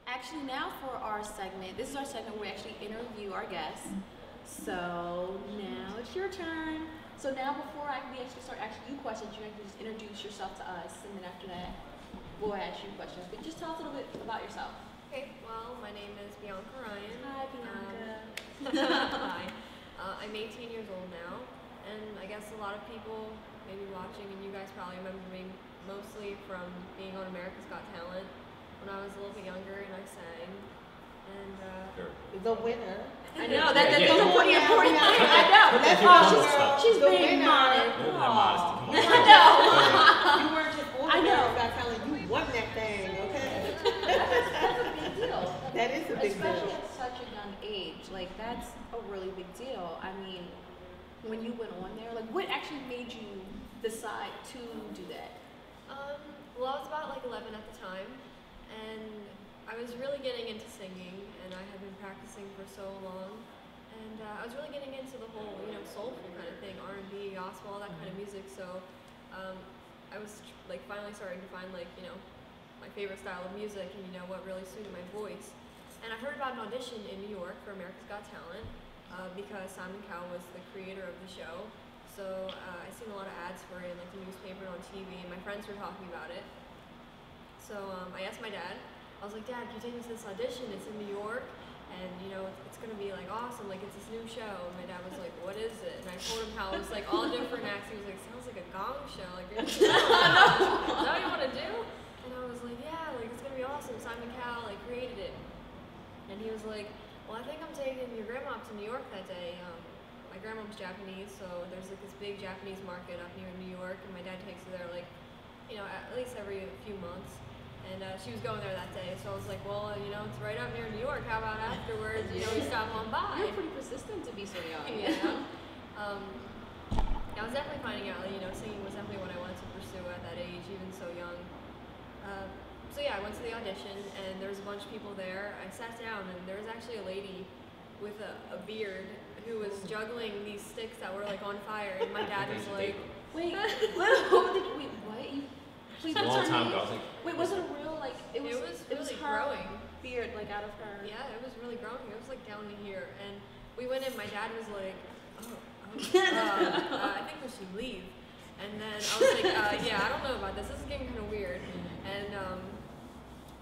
Actually, now for our segment, this is our segment where we actually interview our guests. So now it's your turn. So now before we actually start asking you questions, you have to just introduce yourself to us, and then after that, we'll ask you questions. But just tell us a little bit about yourself. Okay, well, my name is Bianca Ryan. Hi, Bianca. Hi. I'm 18 years old now, and I guess a lot of people maybe watching, and you guys probably remember me mostly from being on America's Got Talent when I was a little bit younger and I sang. And the winner. I know that's the important thing. I know. She's being modest. I know. You weren't just on America's Got Talent. You won that thing. Okay. That's a big deal. That is a big deal. Especially at such a young age. Like, that's a really big deal. I mean, when you went on there, like, what actually made you decide to do that? Well, I was about like 11 at the time, and I was really getting into singing, and I had been practicing for so long, and I was really getting into the whole, soulful kind of thing, R&B, gospel, all that kind of music. So I was like finally starting to find my favorite style of music and what really suited my voice. And I heard about an audition in New York for America's Got Talent because Simon Cowell was the creator of the show. So I seen a lot of ads for it in like the newspaper and on TV, and my friends were talking about it. So I asked my dad. I was like, Dad, can you take me to this audition? It's in New York, and it's gonna be like awesome. Like, it's this new show. And my dad was like, what is it? And I told him how it was like all different acts. He was like, sounds like a gong show. Like, is that what you want to do? And I was like, yeah, like it's gonna be awesome. Simon Cowell like created it. And he was like, well, I think I'm taking your grandma up to New York that day. My grandma's Japanese, so there's like this big Japanese market up near New York, and my dad takes her there like, at least every few months. And she was going there that day, so I was like, well, it's right up near New York. How about afterwards, we stop on by? You're pretty persistent to be so young. I was definitely finding out that, singing was definitely what I wanted to pursue at that age, even so young. So yeah, I went to the audition, and there was a bunch of people there. I sat down, and there was actually a lady with a beard who was juggling these sticks that were like on fire, and my dad was like, wait, what? Please, a long time ago. Wait, was it a real it was really her growing beard out of her? Yeah, it was really growing. It was like down to here, and we went in. My dad was like, I think we should leave. And then I was like, yeah, I don't know about this. This is getting kind of weird. And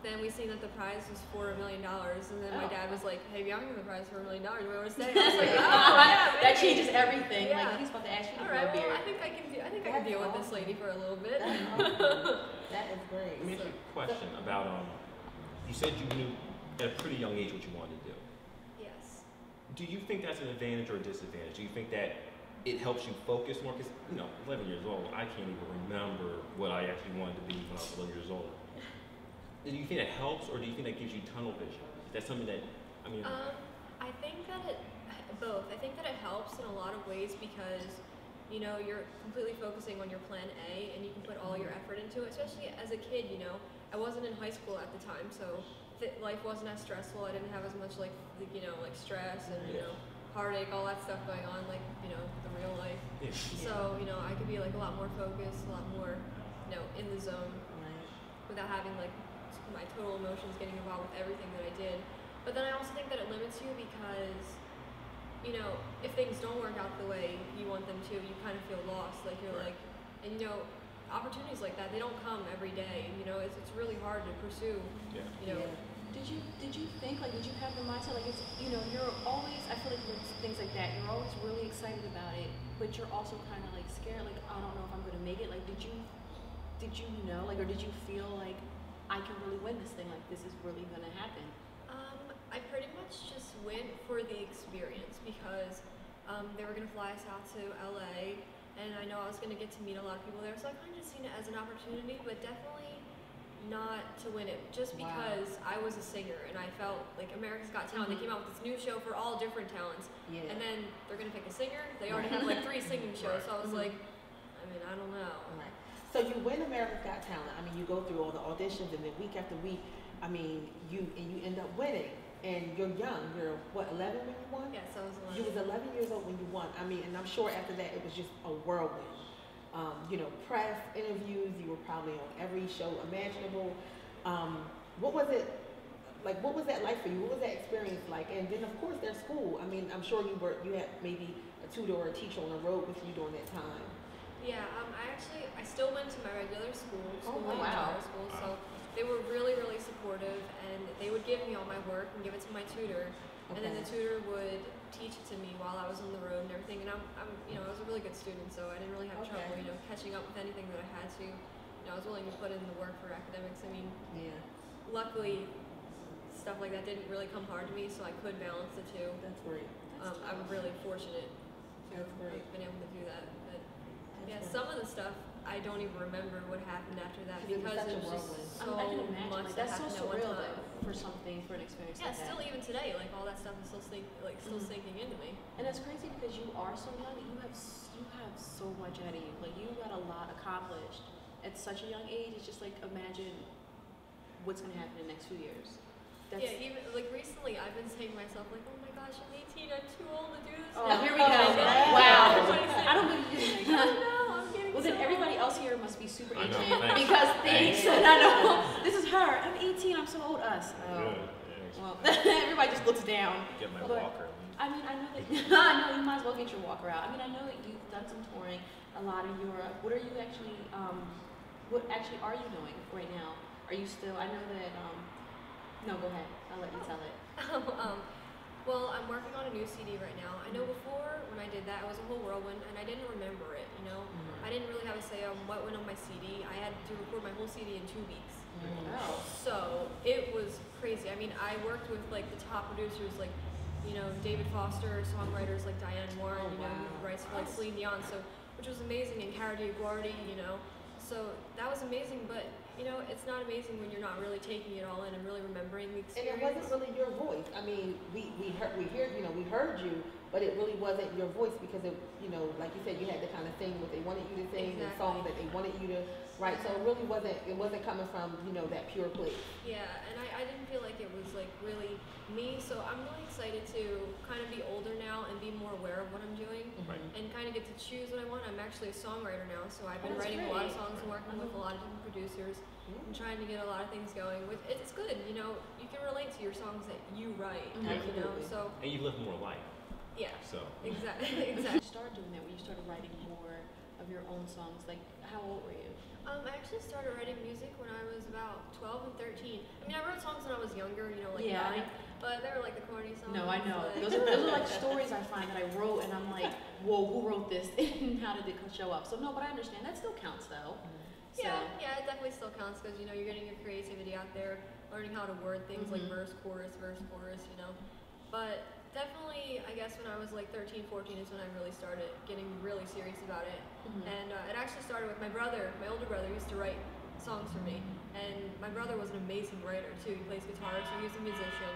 then we seen that the prize was $4 million, and then my dad was like, hey, Bianca, the prize is $4 million. Do we want to stay? I was like, oh, yeah, that changes everything. Yeah. Like, he's about to ask you to all right, well, I think I can deal with this lady for a little bit. That is great. Let me ask you a question about, you said you knew at a pretty young age what you wanted to do. Yes. Do you think that's an advantage or a disadvantage? Do you think that it helps you focus more? Because, 11 years old, I can't even remember what I actually wanted to be when I was 11 years old. Do you think that helps, or do you think that gives you tunnel vision? Is that something that, I think that both. I think that it helps in a lot of ways because, you're completely focusing on your plan A, and you can put all your effort into it, especially as a kid, I wasn't in high school at the time, so life wasn't as stressful. I didn't have as much like stress and, heartache, all that stuff going on, like, the real life. Yeah. So, I could be like a lot more focused, a lot more, in the zone without having like my total emotions getting involved with everything that I did. But then I also think that it limits you because, if things don't work out the way you want them to, you kind of feel lost. Like you're like, and opportunities like that, they don't come every day. It's really hard to pursue. Yeah. Did you think did you have the mindset it's you're always, I feel like with things like that you're always really excited about it, but you're also kind of scared I don't know if I'm gonna make it. Did you know or did you feel like I can really win this thing, this is really gonna happen? I pretty much just went for the experience because they were gonna fly us out to LA, and I know I was gonna get to meet a lot of people there, so I kind of just seen it as an opportunity, but definitely not to win it, just because I was a singer and I felt like America's Got Talent. They came out with this new show for all different talents, and then they're gonna pick a singer. They already have 3 singing shows, so I was like, I don't know. Right. So you win America's Got Talent. You go through all the auditions, and then week after week, you end up winning. And you're young. You're 11 when you won? Yes, I was 11. You was 11 years old when you won. And I'm sure after that it was just a whirlwind. Press, interviews. You were probably on every show imaginable. What was it like what was that like for you? What was that experience like? And then of course there's school. I mean, I'm sure you had maybe a tutor or a teacher on the road with you during that time. Yeah, I still went to my regular school, Oh, my wow. charter school, so they were really, really supportive, and they would give me all my work and give it to my tutor, and then the tutor would teach it to me while I was on the road and everything, and I was a really good student, so I didn't really have trouble, catching up with anything that I had to. I was willing to put in the work for academics. I mean, luckily, stuff like that didn't really come hard to me, so I could balance the two. That's great. I'm really fortunate to That's great. have been able to do that. But yeah, That's some of the stuff I don't even remember what happened after that Because it was because such it a was just whirlwind. so I can imagine. much Like, that that's so happened at one surreal time. though for something for an experience Yeah, like that. still even today, like all that stuff is still sinking into me. And it's crazy because you are so young. You have so much ahead of you. Like you got a lot accomplished at such a young age. It's just like imagine what's gonna happen in the next few years. Yeah, even like recently, I've been saying to myself, like, oh my gosh, I'm 18, I'm too old to do this. Oh, now. here we go. Yeah. Wow. Yeah. I don't believe you. I don't know, I'm getting Well, so then everybody old. else here must be super I know, ancient thanks. because thanks. Thanks. I know. This is her. I'm 18. I'm so old. Us. Oh. Good. Well, everybody just looks down. Get my But- walker. I mean, I know that. I know you might as well get your walker out. I mean, I know that you've done some touring, a lot in Europe. What are you actually? What actually are you doing right now? Are you still? I know that. No, go ahead. I'll let you tell it. Well, I'm working on a new CD right now. I know before when I did that, it was a whole whirlwind, and I didn't remember it. I didn't really have a say on what went on my CD. I had to record my whole CD in 2 weeks. Oh. So it was crazy. I mean, I worked with like the top producers, like David Foster, songwriters like Diane Warren, Oh, wow. who writes for like Celine Dion, so which was amazing, and Cara Diaguardi, so that was amazing. But it's not amazing when you're not really taking it all in and really remembering the And it experience. wasn't really your voice. I mean, we heard you, but it really wasn't your voice because it, like you said, you had to kind of sing what they wanted you to sing, the Exactly. songs that they wanted you to write. So it really wasn't coming from that pure place. Yeah, and I didn't feel like it was like really me, so I'm really excited to kind of be older now and be more aware of what I'm doing Right. and kind of get to choose what I want. I'm actually a songwriter now, so I've been that's writing a lot of great. songs and working with a lot of different producers and trying to get a lot of things going. It's good, you can relate to your songs that you write, Absolutely. so And you live more life. yeah, So. exactly. You started doing that when you started writing more of your own songs. Like, how old were you? I actually started writing music when I was about 12 and 13. I mean, I wrote songs when I was younger, like Yeah. 9, but they were like the corny songs. No, I know. like- Those are like stories I find that I wrote, and I'm like, whoa, who wrote this, and how did it show up? So no, but I understand that still counts though. So, Yeah, it definitely still counts because you're getting your creativity out there, learning how to word things like verse, chorus, But definitely, I guess when I was like 13, 14 is when I really started getting really serious about it. And it actually started with my brother. My older brother used to write songs for me, and my brother was an amazing writer too. He plays guitar, so he's a musician.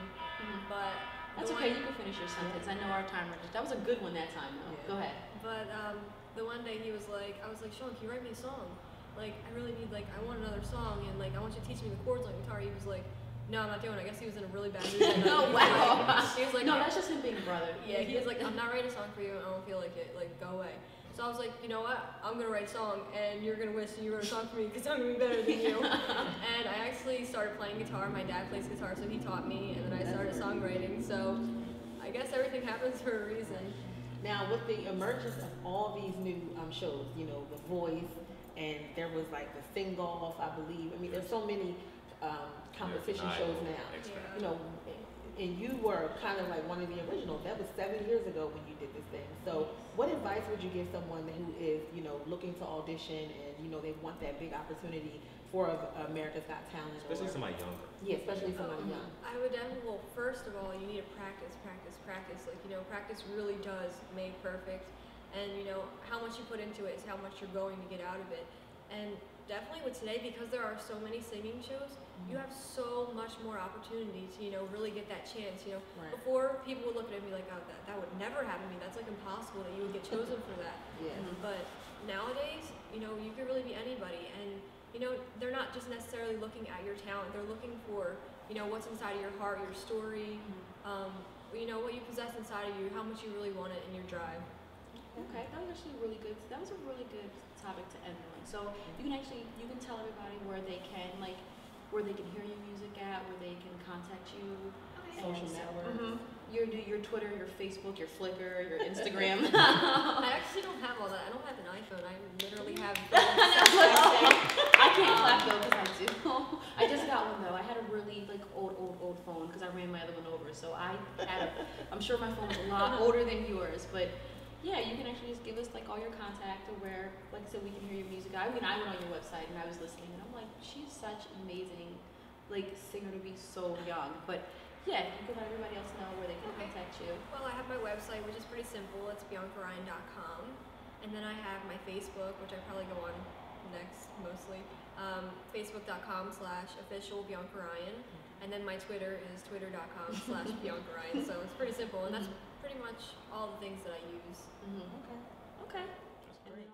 But That's the okay. one- You can finish your sentence. I know our timer. That was a good one that time, though. Yeah. Go ahead. But the one day I was like, Sean, can you write me a song? Like, I really need, I want another song, and I want you to teach me the chords on guitar. He was like, no, I'm not doing it. I guess he was in a really bad mood. that night. Oh, wow. He was like, No, that's just him being a brother. yeah, he was like, I'm not writing a song for you, and I don't feel like it. Like, go away. So I was like, you know what? I'm gonna write a song, and you're gonna wish you wrote a song for me because I'm gonna be better than you. And I actually started playing guitar. My dad plays guitar, so he taught me, and then I started songwriting. So I guess everything happens for a reason. Now, with the emergence of all these new shows, The Voice, and there was like the Sing Golf, I believe. I mean, there's so many competition shows now. And you were kind of like one of the originals. That was 7 years ago when you did this thing. So what advice would you give someone who is, looking to audition and, they want that big opportunity for America's Got Talent? Especially somebody younger. Yeah, especially somebody young. I would definitely, first of all, you need to practice. Like, practice really does make perfect. And, how much you put into it is how much you're going to get out of it. And definitely with today, because there are so many singing shows, you have so much more opportunity to, really get that chance. Right. Before, people would look at me like, oh, that would never happen to me. That's like impossible that you would get chosen for that. Yeah. But nowadays, you could really be anybody. And, they're not just necessarily looking at your talent. They're looking for, what's inside of your heart, your story, what you possess inside of you, how much you really want it, and your drive. Okay, that was actually really good. That was a really good topic to end on. So you can tell everybody where they can where they can hear your music at, where they can contact you. Social networks. Your Twitter, your Facebook, your Flickr, your Instagram. I actually don't have all that. I don't have an iPhone. I literally have. I can't clap though because I do. I just got one though. I had a really like old phone because I ran my other one over. So I'm sure my phone was a lot older than yours, but yeah, you can actually just give us like all your contact or where, like I said, we can hear your music. I mean, I went on your website and I was listening and I'm like, she's such an amazing like singer to be so young, but. Yeah, you can let everybody else know where they can contact you. Well, I have my website, which is pretty simple. It's BiancaRyan.com. And then I have my Facebook, which I probably go on next mostly. Facebook.com/official Bianca Ryan. And then my Twitter is twitter.com/Bianca Ryan. So it's pretty simple. And that's pretty much all the things that I use. Okay. That's great.